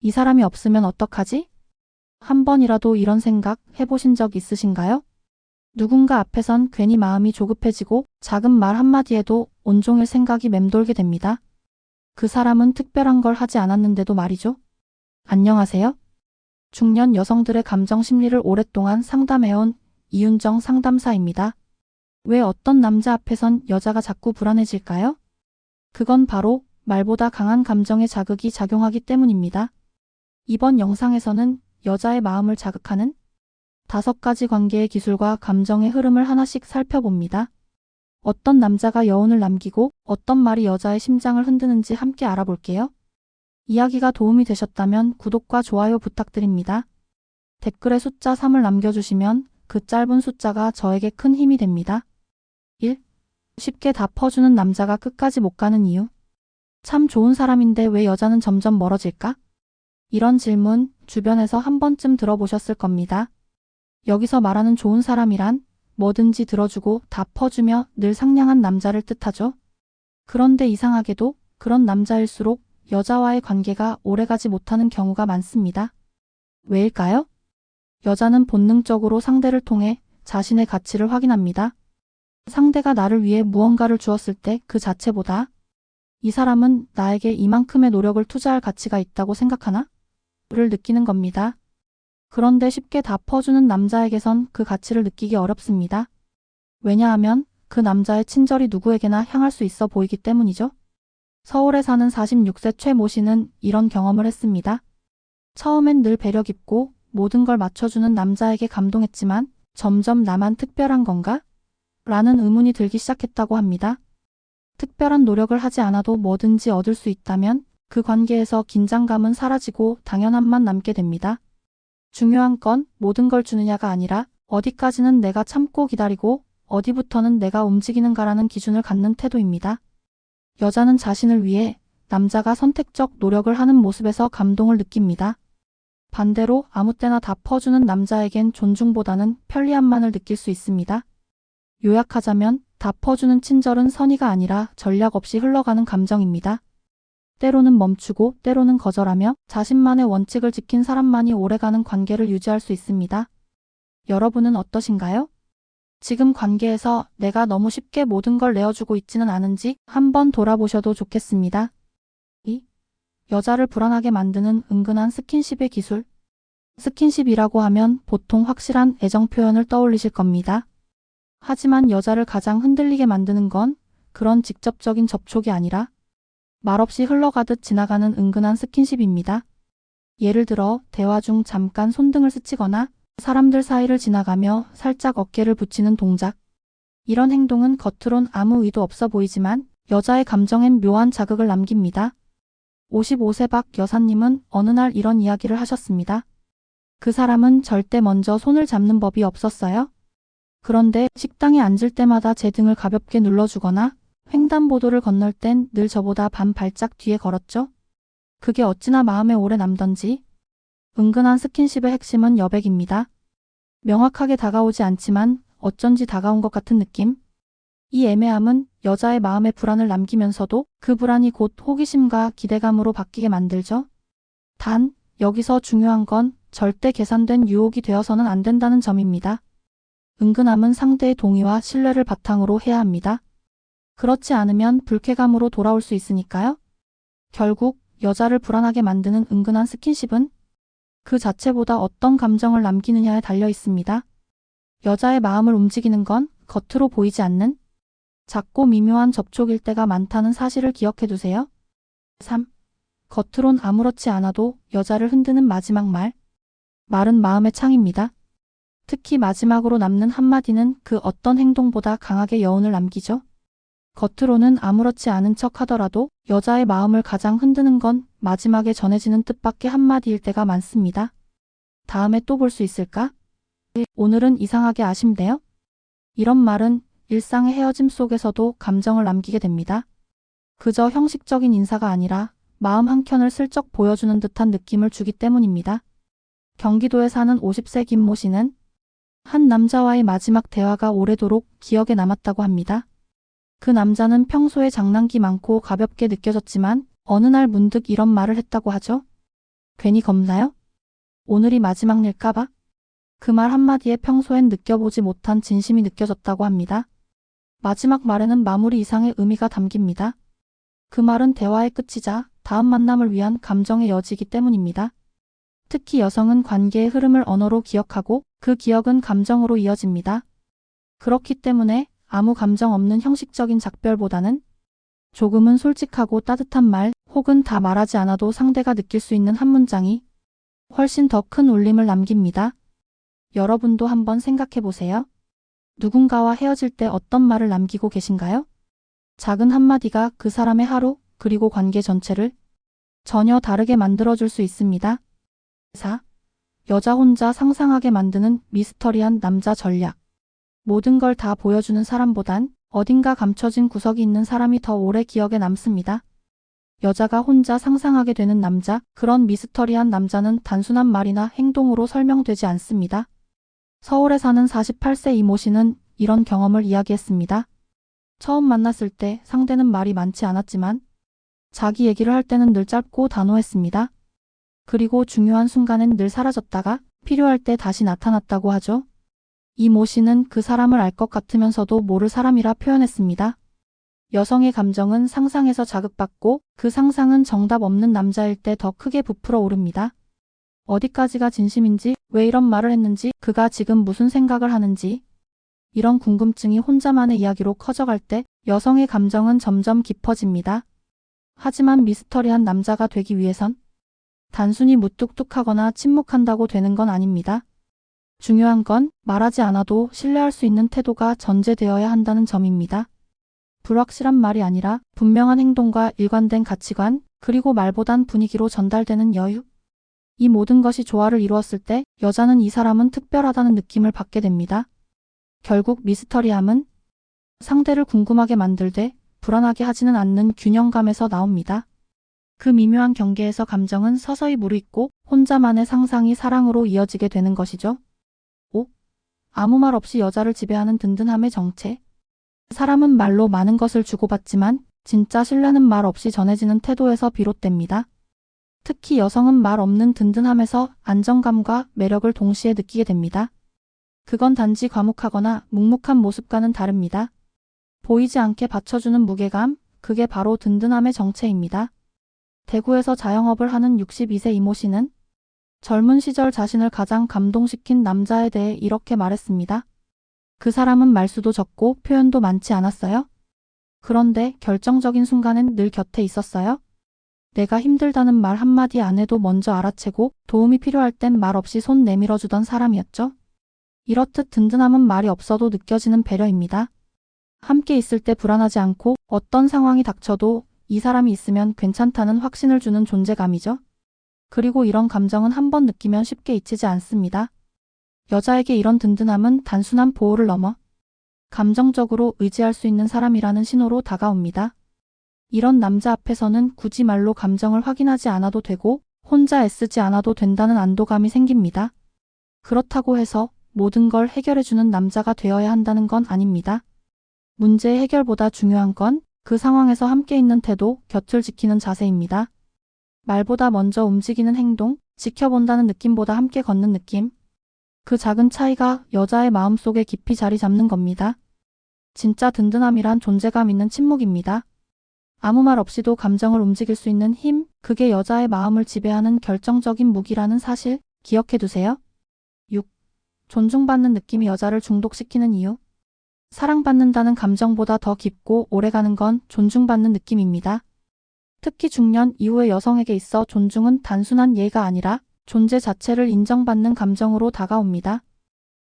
이 사람이 없으면 어떡하지? 한 번이라도 이런 생각 해보신 적 있으신가요? 누군가 앞에선 괜히 마음이 조급해지고 작은 말 한마디에도 온종일 생각이 맴돌게 됩니다. 그 사람은 특별한 걸 하지 않았는데도 말이죠. 안녕하세요. 중년 여성들의 감정 심리를 오랫동안 상담해온 이윤정 상담사입니다. 왜 어떤 남자 앞에선 여자가 자꾸 불안해질까요? 그건 바로 말보다 강한 감정의 자극이 작용하기 때문입니다. 이번 영상에서는 여자의 마음을 자극하는 5가지 관계의 기술과 감정의 흐름을 하나씩 살펴봅니다. 어떤 남자가 여운을 남기고 어떤 말이 여자의 심장을 흔드는지 함께 알아볼게요. 이야기가 도움이 되셨다면 구독과 좋아요 부탁드립니다. 댓글에 숫자 3을 남겨주시면 그 짧은 숫자가 저에게 큰 힘이 됩니다. 1. 쉽게 다 퍼주는 남자가 끝까지 못 가는 이유. 참 좋은 사람인데 왜 여자는 점점 멀어질까? 이런 질문 주변에서 한 번쯤 들어보셨을 겁니다. 여기서 말하는 좋은 사람이란 뭐든지 들어주고 다 퍼주며 늘 상냥한 남자를 뜻하죠. 그런데 이상하게도 그런 남자일수록 여자와의 관계가 오래가지 못하는 경우가 많습니다. 왜일까요? 여자는 본능적으로 상대를 통해 자신의 가치를 확인합니다. 상대가 나를 위해 무언가를 주었을 때 그 자체보다 이 사람은 나에게 이만큼의 노력을 투자할 가치가 있다고 생각하나? 를 느끼는 겁니다. 그런데 쉽게 다 퍼주는 남자에게선 그 가치를 느끼기 어렵습니다. 왜냐하면 그 남자의 친절이 누구에게나 향할 수 있어 보이기 때문이죠. 서울에 사는 46세 최 모 씨는 이런 경험을 했습니다. 처음엔 늘 배려 깊고 모든 걸 맞춰주는 남자에게 감동했지만 점점 나만 특별한 건가? 라는 의문이 들기 시작했다고 합니다. 특별한 노력을 하지 않아도 뭐든지 얻을 수 있다면 그 관계에서 긴장감은 사라지고 당연함만 남게 됩니다. 중요한 건 모든 걸 주느냐가 아니라 어디까지는 내가 참고 기다리고 어디부터는 내가 움직이는가라는 기준을 갖는 태도입니다. 여자는 자신을 위해 남자가 선택적 노력을 하는 모습에서 감동을 느낍니다. 반대로 아무 때나 다 퍼주는 남자에겐 존중보다는 편리함만을 느낄 수 있습니다. 요약하자면 다 퍼주는 친절은 선의가 아니라 전략 없이 흘러가는 감정입니다. 때로는 멈추고 때로는 거절하며 자신만의 원칙을 지킨 사람만이 오래가는 관계를 유지할 수 있습니다. 여러분은 어떠신가요? 지금 관계에서 내가 너무 쉽게 모든 걸 내어주고 있지는 않은지 한번 돌아보셔도 좋겠습니다. 2. 여자를 불안하게 만드는 은근한 스킨십의 기술. 스킨십이라고 하면 보통 확실한 애정 표현을 떠올리실 겁니다. 하지만 여자를 가장 흔들리게 만드는 건 그런 직접적인 접촉이 아니라 말없이 흘러가듯 지나가는 은근한 스킨십입니다. 예를 들어 대화 중 잠깐 손등을 스치거나 사람들 사이를 지나가며 살짝 어깨를 붙이는 동작. 이런 행동은 겉으론 아무 의도 없어 보이지만 여자의 감정엔 묘한 자극을 남깁니다. 55세 박 여사님은 어느 날 이런 이야기를 하셨습니다. 그 사람은 절대 먼저 손을 잡는 법이 없었어요. 그런데 식당에 앉을 때마다 제 등을 가볍게 눌러주거나 횡단보도를 건널 땐 늘 저보다 반 발짝 뒤에 걸었죠. 그게 어찌나 마음에 오래 남던지. 은근한 스킨십의 핵심은 여백입니다. 명확하게 다가오지 않지만 어쩐지 다가온 것 같은 느낌. 이 애매함은 여자의 마음에 불안을 남기면서도 그 불안이 곧 호기심과 기대감으로 바뀌게 만들죠. 단, 여기서 중요한 건 절대 계산된 유혹이 되어서는 안 된다는 점입니다. 은근함은 상대의 동의와 신뢰를 바탕으로 해야 합니다. 그렇지 않으면 불쾌감으로 돌아올 수 있으니까요. 결국 여자를 불안하게 만드는 은근한 스킨십은 그 자체보다 어떤 감정을 남기느냐에 달려 있습니다. 여자의 마음을 움직이는 건 겉으로 보이지 않는 작고 미묘한 접촉일 때가 많다는 사실을 기억해 두세요. 3. 겉으론 아무렇지 않아도 여자를 흔드는 마지막 말. 말은 마음의 창입니다. 특히 마지막으로 남는 한마디는 그 어떤 행동보다 강하게 여운을 남기죠. 겉으로는 아무렇지 않은 척 하더라도 여자의 마음을 가장 흔드는 건 마지막에 전해지는 뜻밖의 한마디일 때가 많습니다. 다음에 또 볼 수 있을까? 오늘은 이상하게 아쉽네요. 이런 말은 일상의 헤어짐 속에서도 감정을 남기게 됩니다. 그저 형식적인 인사가 아니라 마음 한켠을 슬쩍 보여주는 듯한 느낌을 주기 때문입니다. 경기도에 사는 50세 김 모 씨는 한 남자와의 마지막 대화가 오래도록 기억에 남았다고 합니다. 그 남자는 평소에 장난기 많고 가볍게 느껴졌지만 어느 날 문득 이런 말을 했다고 하죠. 괜히 겁나요? 오늘이 마지막 일까봐? 그 말 한마디에 평소엔 느껴보지 못한 진심이 느껴졌다고 합니다. 마지막 말에는 마무리 이상의 의미가 담깁니다. 그 말은 대화의 끝이자 다음 만남을 위한 감정의 여지이기 때문입니다. 특히 여성은 관계의 흐름을 언어로 기억하고 그 기억은 감정으로 이어집니다. 그렇기 때문에 아무 감정 없는 형식적인 작별보다는 조금은 솔직하고 따뜻한 말 혹은 다 말하지 않아도 상대가 느낄 수 있는 한 문장이 훨씬 더 큰 울림을 남깁니다. 여러분도 한번 생각해 보세요. 누군가와 헤어질 때 어떤 말을 남기고 계신가요? 작은 한마디가 그 사람의 하루 그리고 관계 전체를 전혀 다르게 만들어줄 수 있습니다. 4. 여자 혼자 상상하게 만드는 미스터리한 남자 전략. 모든 걸 다 보여주는 사람보단 어딘가 감춰진 구석이 있는 사람이 더 오래 기억에 남습니다. 여자가 혼자 상상하게 되는 남자, 그런 미스터리한 남자는 단순한 말이나 행동으로 설명되지 않습니다. 서울에 사는 48세 이모 씨는 이런 경험을 이야기했습니다. 처음 만났을 때 상대는 말이 많지 않았지만 자기 얘기를 할 때는 늘 짧고 단호했습니다. 그리고 중요한 순간엔 늘 사라졌다가 필요할 때 다시 나타났다고 하죠. 이모 씨는 그 사람을 알 것 같으면서도 모를 사람이라 표현했습니다. 여성의 감정은 상상에서 자극받고 그 상상은 정답 없는 남자일 때 더 크게 부풀어 오릅니다. 어디까지가 진심인지, 왜 이런 말을 했는지, 그가 지금 무슨 생각을 하는지, 이런 궁금증이 혼자만의 이야기로 커져갈 때 여성의 감정은 점점 깊어집니다. 하지만 미스터리한 남자가 되기 위해선 단순히 무뚝뚝하거나 침묵한다고 되는 건 아닙니다. 중요한 건 말하지 않아도 신뢰할 수 있는 태도가 전제되어야 한다는 점입니다. 불확실한 말이 아니라 분명한 행동과 일관된 가치관, 그리고 말보단 분위기로 전달되는 여유. 이 모든 것이 조화를 이루었을 때 여자는 이 사람은 특별하다는 느낌을 받게 됩니다. 결국 미스터리함은 상대를 궁금하게 만들되 불안하게 하지는 않는 균형감에서 나옵니다. 그 미묘한 경계에서 감정은 서서히 무르익고 혼자만의 상상이 사랑으로 이어지게 되는 것이죠. 5. 아무 말 없이 여자를 지배하는 든든함의 정체. 사람은 말로 많은 것을 주고받지만 진짜 신뢰는 말 없이 전해지는 태도에서 비롯됩니다. 특히 여성은 말 없는 든든함에서 안정감과 매력을 동시에 느끼게 됩니다. 그건 단지 과묵하거나 묵묵한 모습과는 다릅니다. 보이지 않게 받쳐주는 무게감, 그게 바로 든든함의 정체입니다. 대구에서 자영업을 하는 62세 이모 씨는 젊은 시절 자신을 가장 감동시킨 남자에 대해 이렇게 말했습니다. 그 사람은 말수도 적고 표현도 많지 않았어요. 그런데 결정적인 순간엔 늘 곁에 있었어요. 내가 힘들다는 말 한마디 안 해도 먼저 알아채고 도움이 필요할 땐 말 없이 손 내밀어주던 사람이었죠. 이렇듯 든든함은 말이 없어도 느껴지는 배려입니다. 함께 있을 때 불안하지 않고 어떤 상황이 닥쳐도 이 사람이 있으면 괜찮다는 확신을 주는 존재감이죠. 그리고 이런 감정은 한번 느끼면 쉽게 잊히지 않습니다. 여자에게 이런 든든함은 단순한 보호를 넘어 감정적으로 의지할 수 있는 사람이라는 신호로 다가옵니다. 이런 남자 앞에서는 굳이 말로 감정을 확인하지 않아도 되고 혼자 애쓰지 않아도 된다는 안도감이 생깁니다. 그렇다고 해서 모든 걸 해결해주는 남자가 되어야 한다는 건 아닙니다. 문제의 해결보다 중요한 건 그 상황에서 함께 있는 태도, 곁을 지키는 자세입니다. 말보다 먼저 움직이는 행동, 지켜본다는 느낌보다 함께 걷는 느낌. 그 작은 차이가 여자의 마음속에 깊이 자리 잡는 겁니다. 진짜 든든함이란 존재감 있는 침묵입니다. 아무 말 없이도 감정을 움직일 수 있는 힘, 그게 여자의 마음을 지배하는 결정적인 무기라는 사실 기억해 두세요. 6. 존중받는 느낌이 여자를 중독시키는 이유. 사랑받는다는 감정보다 더 깊고 오래가는 건 존중받는 느낌입니다. 특히 중년 이후의 여성에게 있어 존중은 단순한 예가 아니라 존재 자체를 인정받는 감정으로 다가옵니다.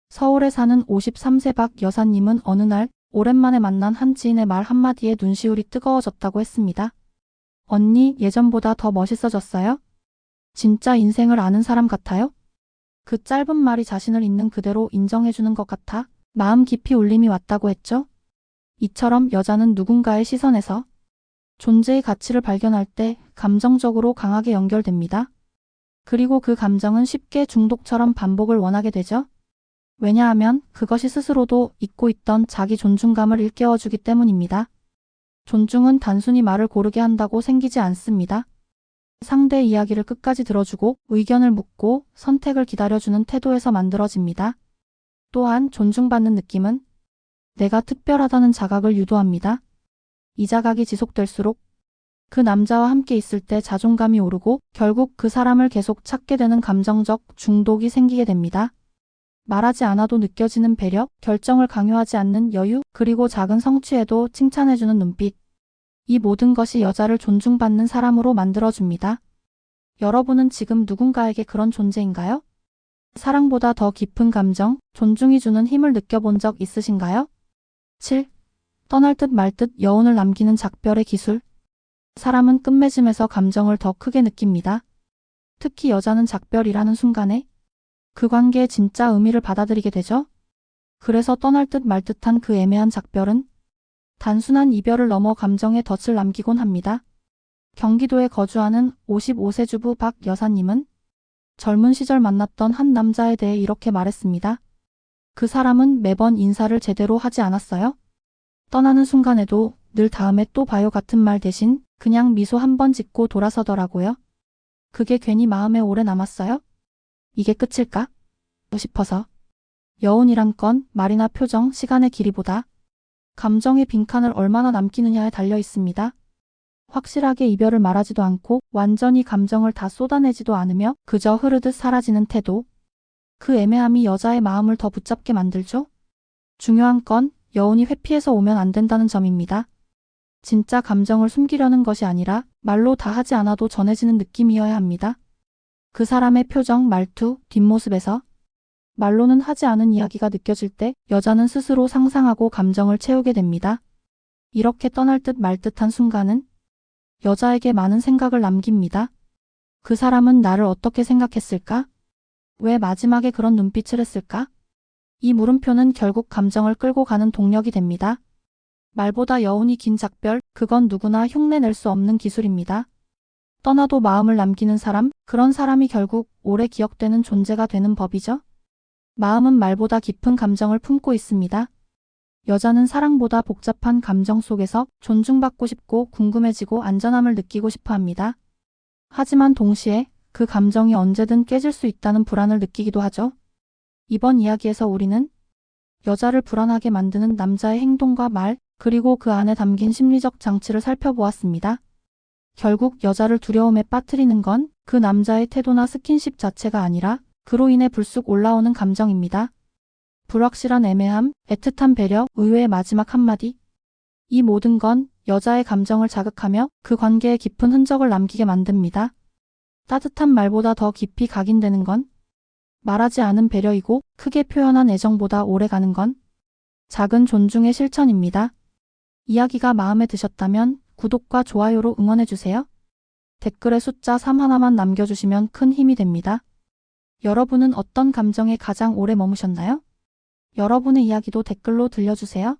서울에 사는 53세 박 여사님은 어느 날 오랜만에 만난 한 지인의 말 한마디에 눈시울이 뜨거워졌다고 했습니다. 언니, 예전보다 더 멋있어졌어요? 진짜 인생을 아는 사람 같아요? 그 짧은 말이 자신을 있는 그대로 인정해주는 것 같아 마음 깊이 울림이 왔다고 했죠. 이처럼 여자는 누군가의 시선에서 존재의 가치를 발견할 때 감정적으로 강하게 연결됩니다. 그리고 그 감정은 쉽게 중독처럼 반복을 원하게 되죠. 왜냐하면 그것이 스스로도 잊고 있던 자기 존중감을 일깨워주기 때문입니다. 존중은 단순히 말을 고르게 한다고 생기지 않습니다. 상대의 이야기를 끝까지 들어주고 의견을 묻고 선택을 기다려주는 태도에서 만들어집니다. 또한 존중받는 느낌은 내가 특별하다는 자각을 유도합니다. 이 자각이 지속될수록 그 남자와 함께 있을 때 자존감이 오르고 결국 그 사람을 계속 찾게 되는 감정적 중독이 생기게 됩니다. 말하지 않아도 느껴지는 배려, 결정을 강요하지 않는 여유, 그리고 작은 성취에도 칭찬해주는 눈빛. 이 모든 것이 여자를 존중받는 사람으로 만들어줍니다. 여러분은 지금 누군가에게 그런 존재인가요? 사랑보다 더 깊은 감정, 존중이 주는 힘을 느껴본 적 있으신가요? 7. 떠날 듯 말 듯 여운을 남기는 작별의 기술. 사람은 끝맺음에서 감정을 더 크게 느낍니다. 특히 여자는 작별이라는 순간에 그 관계의 진짜 의미를 받아들이게 되죠. 그래서 떠날 듯 말 듯한 그 애매한 작별은 단순한 이별을 넘어 감정의 덫을 남기곤 합니다. 경기도에 거주하는 55세 주부 박 여사님은 젊은 시절 만났던 한 남자에 대해 이렇게 말했습니다. 그 사람은 매번 인사를 제대로 하지 않았어요. 떠나는 순간에도 늘 다음에 또 봐요 같은 말 대신 그냥 미소 한 번 짓고 돌아서더라고요. 그게 괜히 마음에 오래 남았어요? 이게 끝일까? 싶어서. 여운이란 건 말이나 표정, 시간의 길이보다 감정의 빈칸을 얼마나 남기느냐에 달려 있습니다. 확실하게 이별을 말하지도 않고 완전히 감정을 다 쏟아내지도 않으며 그저 흐르듯 사라지는 태도. 그 애매함이 여자의 마음을 더 붙잡게 만들죠. 중요한 건 여운이 회피해서 오면 안 된다는 점입니다. 진짜 감정을 숨기려는 것이 아니라 말로 다 하지 않아도 전해지는 느낌이어야 합니다. 그 사람의 표정, 말투, 뒷모습에서 말로는 하지 않은 이야기가 느껴질 때 여자는 스스로 상상하고 감정을 채우게 됩니다. 이렇게 떠날 듯 말 듯한 순간은 여자에게 많은 생각을 남깁니다. 그 사람은 나를 어떻게 생각했을까? 왜 마지막에 그런 눈빛을 했을까? 이 물음표는 결국 감정을 끌고 가는 동력이 됩니다. 말보다 여운이 긴 작별, 그건 누구나 흉내낼 수 없는 기술입니다. 떠나도 마음을 남기는 사람, 그런 사람이 결국 오래 기억되는 존재가 되는 법이죠. 마음은 말보다 깊은 감정을 품고 있습니다. 여자는 사랑보다 복잡한 감정 속에서 존중받고 싶고 궁금해지고 안전함을 느끼고 싶어 합니다. 하지만 동시에 그 감정이 언제든 깨질 수 있다는 불안을 느끼기도 하죠. 이번 이야기에서 우리는 여자를 불안하게 만드는 남자의 행동과 말, 그리고 그 안에 담긴 심리적 장치를 살펴보았습니다. 결국 여자를 두려움에 빠뜨리는 건 그 남자의 태도나 스킨십 자체가 아니라 그로 인해 불쑥 올라오는 감정입니다. 불확실한 애매함, 애틋한 배려, 의외의 마지막 한마디. 이 모든 건 여자의 감정을 자극하며 그 관계에 깊은 흔적을 남기게 만듭니다. 따뜻한 말보다 더 깊이 각인되는 건 말하지 않은 배려이고 크게 표현한 애정보다 오래 가는 건 작은 존중의 실천입니다. 이야기가 마음에 드셨다면 구독과 좋아요로 응원해주세요. 댓글에 숫자 3 하나만 남겨주시면 큰 힘이 됩니다. 여러분은 어떤 감정에 가장 오래 머무셨나요? 여러분의 이야기도 댓글로 들려주세요.